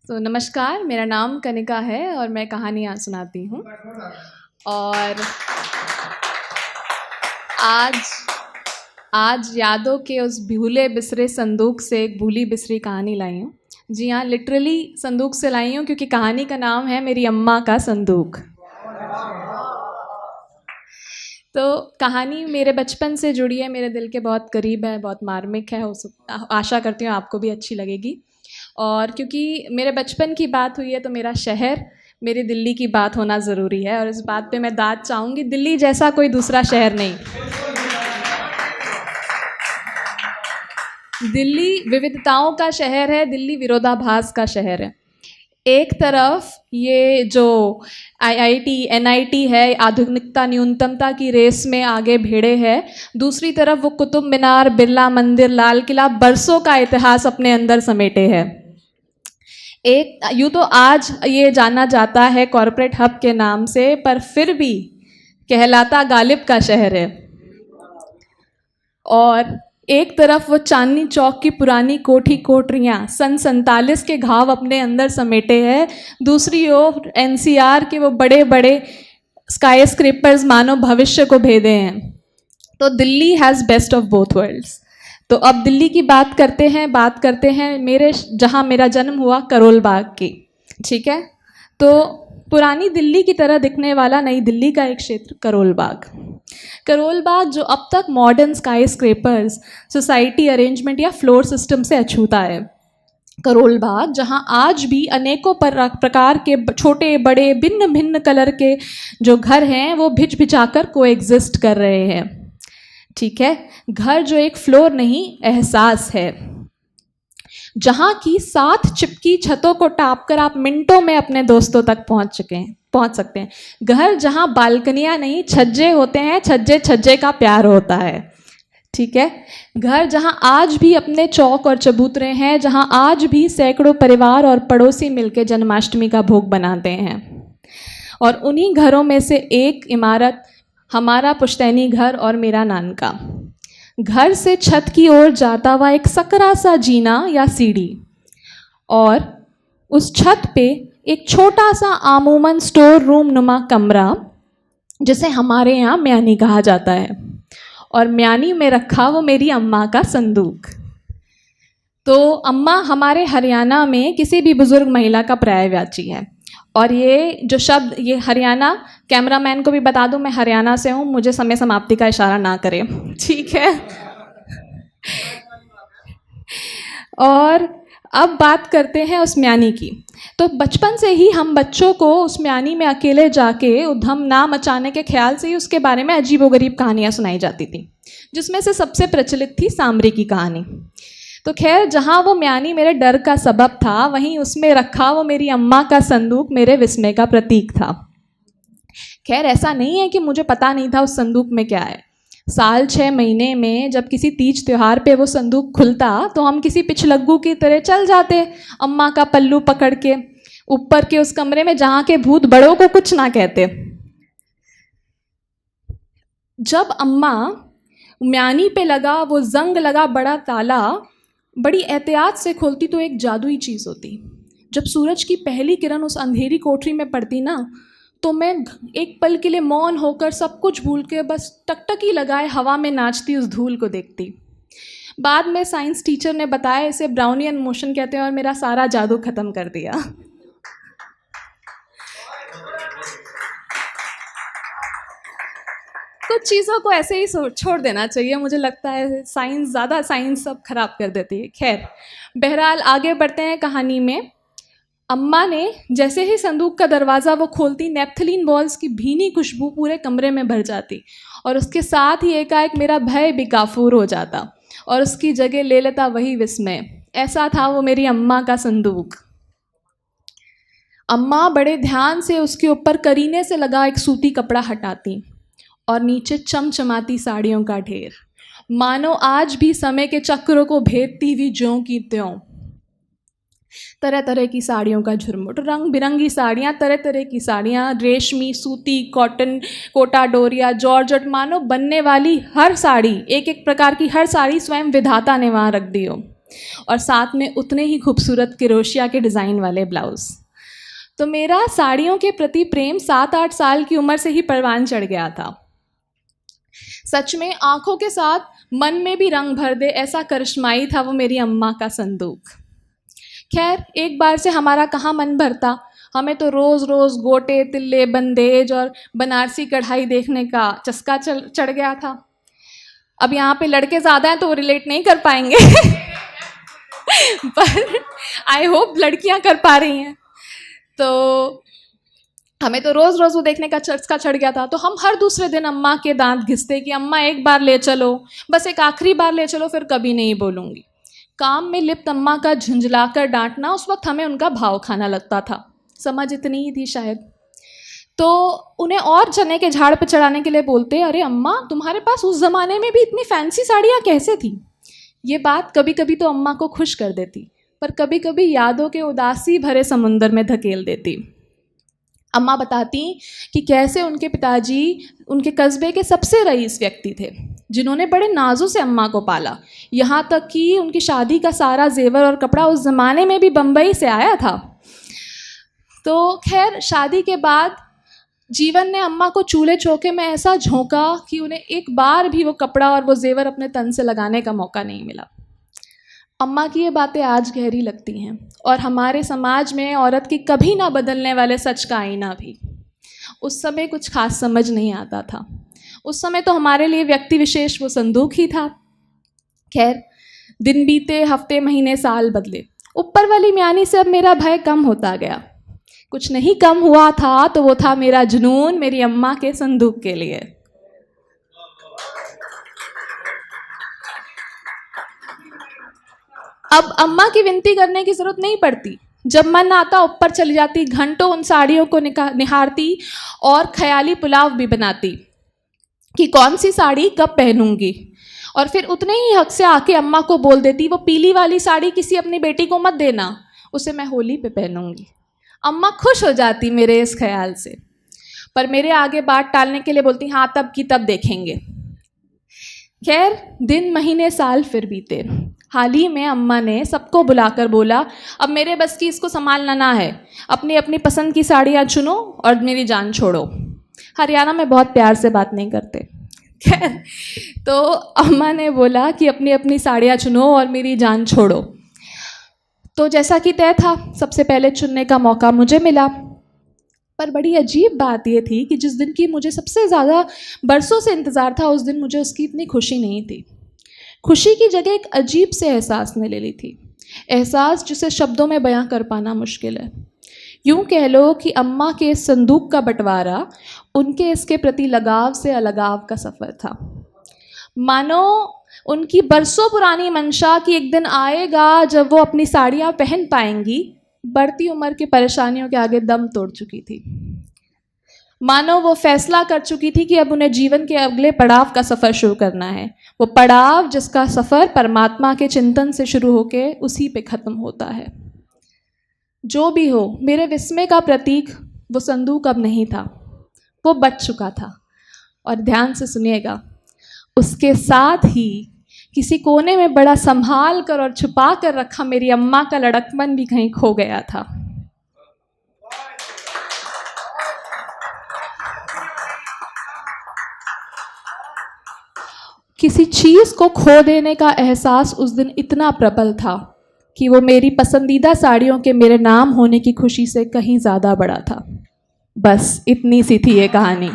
तो नमस्कार, मेरा नाम कनिका है और मैं कहानियाँ सुनाती हूँ। और आज आज यादों के उस भूले बिसरे संदूक से एक भूली बिसरी कहानी लाई हूँ। जी हाँ, लिटरली संदूक से लाई हूँ क्योंकि कहानी का नाम है मेरी अम्मा का संदूक। तो कहानी मेरे बचपन से जुड़ी है, मेरे दिल के बहुत करीब है, बहुत मार्मिक है। आशा करती हूँ आपको भी अच्छी लगेगी। और क्योंकि मेरे बचपन की बात हुई है तो मेरा शहर, मेरी दिल्ली की बात होना ज़रूरी है। और इस बात पे मैं दाद चाहूँगी, दिल्ली जैसा कोई दूसरा शहर नहीं। दिल्ली विविधताओं का शहर है, दिल्ली विरोधाभास का शहर है। एक तरफ ये जो आईआईटी एनआईटी है, आधुनिकता न्यूनतमता की रेस में आगे भिड़े है। दूसरी तरफ वो कुतुब मीनार, बिरला मंदिर, लाल किला बरसों का इतिहास अपने अंदर समेटे है। एक यूँ तो आज ये जाना जाता है कॉरपोरेट हब के नाम से, पर फिर भी कहलाता गालिब का शहर है। और एक तरफ वो चांदनी चौक की पुरानी कोठी कोठरियाँ सन 47 के घाव अपने अंदर समेटे हैं। दूसरी ओर एनसीआर के वो बड़े बड़े स्काई स्क्रेपर्स मानो भविष्य को भेदे हैं। तो Delhi has best of both worlds. तो अब दिल्ली की बात करते हैं मेरे जहाँ मेरा जन्म हुआ, करोल बाग की। ठीक है, तो पुरानी दिल्ली की तरह दिखने वाला नई दिल्ली का एक क्षेत्र करोल बाग जो अब तक modern sky scrapers, society arrangement या फ्लोर सिस्टम से अछूता है। करोल बाग जहाँ आज भी अनेकों प्रकार के छोटे बड़े भिन्न भिन्न कलर के जो घर हैं वो भिच-भिचाकर कोएग्जिस्ट कर रहे हैं। ठीक है, घर जो एक फ्लोर नहीं, एहसास है। जहाँ की 7 चिपकी छतों को टापकर आप मिनटों में अपने दोस्तों तक पहुँच सकते हैं। घर जहाँ बालकनियाँ नहीं, छज्जे होते हैं, छज्जे छज्जे का प्यार होता है। ठीक है, घर जहाँ आज भी अपने चौक और चबूतरे हैं, जहाँ आज भी सैकड़ों परिवार और पड़ोसी मिलकर जन्माष्टमी का भोग बनाते हैं। और उन्हीं घरों में से एक इमारत हमारा पुश्तैनी घर और मेरा नानका। घर से छत की ओर जाता हुआ एक सकरा सा जीना या सीढ़ी, और उस छत पे एक छोटा सा आमूमन स्टोर रूम नुमा कमरा, जिसे हमारे यहाँ म्यानी कहा जाता है। और म्यानी में रखा वो मेरी अम्मा का संदूक। तो अम्मा हमारे हरियाणा में किसी भी बुज़ुर्ग महिला का पर्यायवाची है। और ये जो शब्द, ये हरियाणा, कैमरामैन को भी बता दूं मैं हरियाणा से हूँ, मुझे समय समाप्ति का इशारा ना करें। ठीक है। और अब बात करते हैं उस म्यानी की। तो बचपन से ही हम बच्चों को उस म्यानी में अकेले जाके उधम ना मचाने के ख्याल से ही उसके बारे में अजीबोगरीब कहानियाँ सुनाई जाती थी, जिसमें से सबसे प्रचलित थी सांबरी की कहानी। तो खैर, जहाँ वो म्यानी मेरे डर का सबब था, वहीं उसमें रखा वो मेरी अम्मा का संदूक मेरे विस्मय का प्रतीक था। खैर, ऐसा नहीं है कि मुझे पता नहीं था उस संदूक में क्या है। साल 6 महीने में जब किसी तीज त्योहार पे वो संदूक खुलता तो हम किसी पिछलग्गू की तरह चल जाते अम्मा का पल्लू पकड़ के ऊपर के उस कमरे में, जहाँ के भूत बड़ों को कुछ ना कहते। जब अम्मा म्यानी पे लगा वो जंग लगा बड़ा ताला बड़ी एहतियात से खोलती तो एक जादुई चीज़ होती। जब सूरज की पहली किरण उस अंधेरी कोठरी में पड़ती ना, तो मैं एक पल के लिए मौन होकर सब कुछ भूल के बस टकटकी लगाए हवा में नाचती उस धूल को देखती। बाद में साइंस टीचर ने बताया इसे ब्राउनियन मोशन कहते हैं, और मेरा सारा जादू ख़त्म कर दिया। कुछ चीज़ों को ऐसे ही छोड़ देना चाहिए, मुझे लगता है ज़्यादा साइंस सब खराब कर देती है। खैर, बहरहाल आगे बढ़ते हैं कहानी में। अम्मा ने जैसे ही संदूक का दरवाज़ा वो खोलती, नेप्थलीन बॉल्स की भीनी खुशबू पूरे कमरे में भर जाती, और उसके साथ ही एकाएक मेरा भय भी काफूर हो जाता और उसकी जगह ले लेता वही विस्मय। ऐसा था वो मेरी अम्मा का संदूक। अम्मा बड़े ध्यान से उसके ऊपर करीने से लगा एक सूती कपड़ा हटाती, और नीचे चमचमाती साड़ियों का ढेर, मानो आज भी समय के चक्रों को भेदती हुई ज्यों की त्यों। तरह तरह की साड़ियों का झुरमुट, रंग बिरंगी साड़ियाँ, तरह तरह की साड़ियाँ, रेशमी, सूती, कॉटन, कोटा डोरिया, जॉर्जेट, मानो बनने वाली हर साड़ी, एक एक प्रकार की हर साड़ी स्वयं विधाता ने वहाँ रख दी हो। और साथ में उतने ही खूबसूरत क्रोशिया के डिज़ाइन वाले ब्लाउज़। तो मेरा साड़ियों के प्रति प्रेम 7-8 साल की उम्र से ही परवान चढ़ गया था। सच में आँखों के साथ मन में भी रंग भर दे, ऐसा करिश्माई था वो मेरी अम्मा का संदूक। खैर, एक बार से हमारा कहाँ मन भरता, हमें तो रोज़ रोज़ गोटे, तिल्ले, बंदेज और बनारसी कढ़ाई देखने का चस्का चढ़ गया था। अब यहाँ पे लड़के ज़्यादा हैं तो वो रिलेट नहीं कर पाएंगे पर आई होप लड़कियाँ कर पा रही हैं। तो हमें तो रोज़ रोज़ वो देखने का चस्का चढ़ गया था। तो हम हर दूसरे दिन अम्मा के दांत घिसते कि अम्मा एक बार ले चलो, बस एक आखिरी बार ले चलो, फिर कभी नहीं बोलूँगी। काम में लिप्त अम्मा का झुंझलाकर डांटना उस वक्त हमें उनका भाव खाना लगता था। समझ इतनी ही थी शायद। तो उन्हें और चने के झाड़ पर चढ़ाने के लिए बोलते, अरे अम्मा, तुम्हारे पास उस ज़माने में भी इतनी फैंसी साड़ियाँ कैसे थी? ये बात कभी कभी तो अम्मा को खुश कर देती, पर कभी कभी यादों के उदासी भरे समुंदर में धकेल देती। अम्मा बताती कि कैसे उनके पिताजी उनके कस्बे के सबसे रईस व्यक्ति थे, जिन्होंने बड़े नाजों से अम्मा को पाला। यहाँ तक कि उनकी शादी का सारा जेवर और कपड़ा उस ज़माने में भी बम्बई से आया था। तो खैर, शादी के बाद जीवन ने अम्मा को चूल्हे चौके में ऐसा झोंका कि उन्हें एक बार भी वो कपड़ा और वो जेवर अपने तन से लगाने का मौका नहीं मिला। अम्मा की ये बातें आज गहरी लगती हैं, और हमारे समाज में औरत की कभी ना बदलने वाले सच का आईना भी। उस समय कुछ खास समझ नहीं आता था। उस समय तो हमारे लिए व्यक्ति विशेष वो संदूक ही था। खैर, दिन बीते, हफ्ते, महीने, साल बदले। ऊपर वाली म्यानी से अब मेरा भय कम होता गया। कुछ नहीं कम हुआ था तो वो था मेरा जुनून मेरी अम्मा के संदूक के लिए। अब अम्मा की विनती करने की ज़रूरत नहीं पड़ती। जब मन आता ऊपर चली जाती, घंटों उन साड़ियों को निहारती और ख्याली पुलाव भी बनाती कि कौन सी साड़ी कब पहनूंगी। और फिर उतने ही हक से आके अम्मा को बोल देती, वो पीली वाली साड़ी किसी अपनी बेटी को मत देना, उसे मैं होली पे पहनूंगी। अम्मा खुश हो जाती मेरे इस ख्याल से, पर मेरे आगे बात टालने के लिए बोलती, हाँ तब की तब देखेंगे। खैर, दिन, महीने, साल फिर बीते। हाल ही में अम्मा ने सबको बुलाकर बोला, अब मेरे बस की इसको संभालना ना है, अपनी अपनी पसंद की साड़ियाँ चुनो और मेरी जान छोड़ो। हरियाणा में बहुत प्यार से बात नहीं करते। खैर, तो अम्मा ने बोला कि अपनी अपनी साड़ियाँ चुनो और मेरी जान छोड़ो। तो जैसा कि तय था, सबसे पहले चुनने का मौका मुझे मिला। पर बड़ी अजीब बात यह थी कि जिस दिन की मुझे सबसे ज़्यादा बरसों से इंतज़ार था, उस दिन मुझे उसकी इतनी खुशी नहीं थी। खुशी की जगह एक अजीब से एहसास ने ले ली थी, एहसास जिसे शब्दों में बयां कर पाना मुश्किल है। यूँ कह लो कि अम्मा के संदूक का बंटवारा उनके इसके प्रति लगाव से अलगाव का सफ़र था। मानो उनकी बरसों पुरानी मंशा कि एक दिन आएगा जब वो अपनी साड़ियाँ पहन पाएंगी, बढ़ती उम्र की परेशानियों के आगे दम तोड़ चुकी थी। मानो वो फैसला कर चुकी थी कि अब उन्हें जीवन के अगले पड़ाव का सफ़र शुरू करना है, वो पड़ाव जिसका सफ़र परमात्मा के चिंतन से शुरू होकर उसी पे ख़त्म होता है। जो भी हो, मेरे विस्मय का प्रतीक वो संदूक अब नहीं था, वो बच चुका था। और ध्यान से सुनिएगा, उसके साथ ही किसी कोने में बड़ा संभाल कर और छुपा कर रखा मेरी अम्मा का लड़कपन भी कहीं खो गया था। किसी चीज़ को खो देने का एहसास उस दिन इतना प्रबल था कि वो मेरी पसंदीदा साड़ियों के मेरे नाम होने की खुशी से कहीं ज़्यादा बड़ा था। बस इतनी सी थी ये कहानी।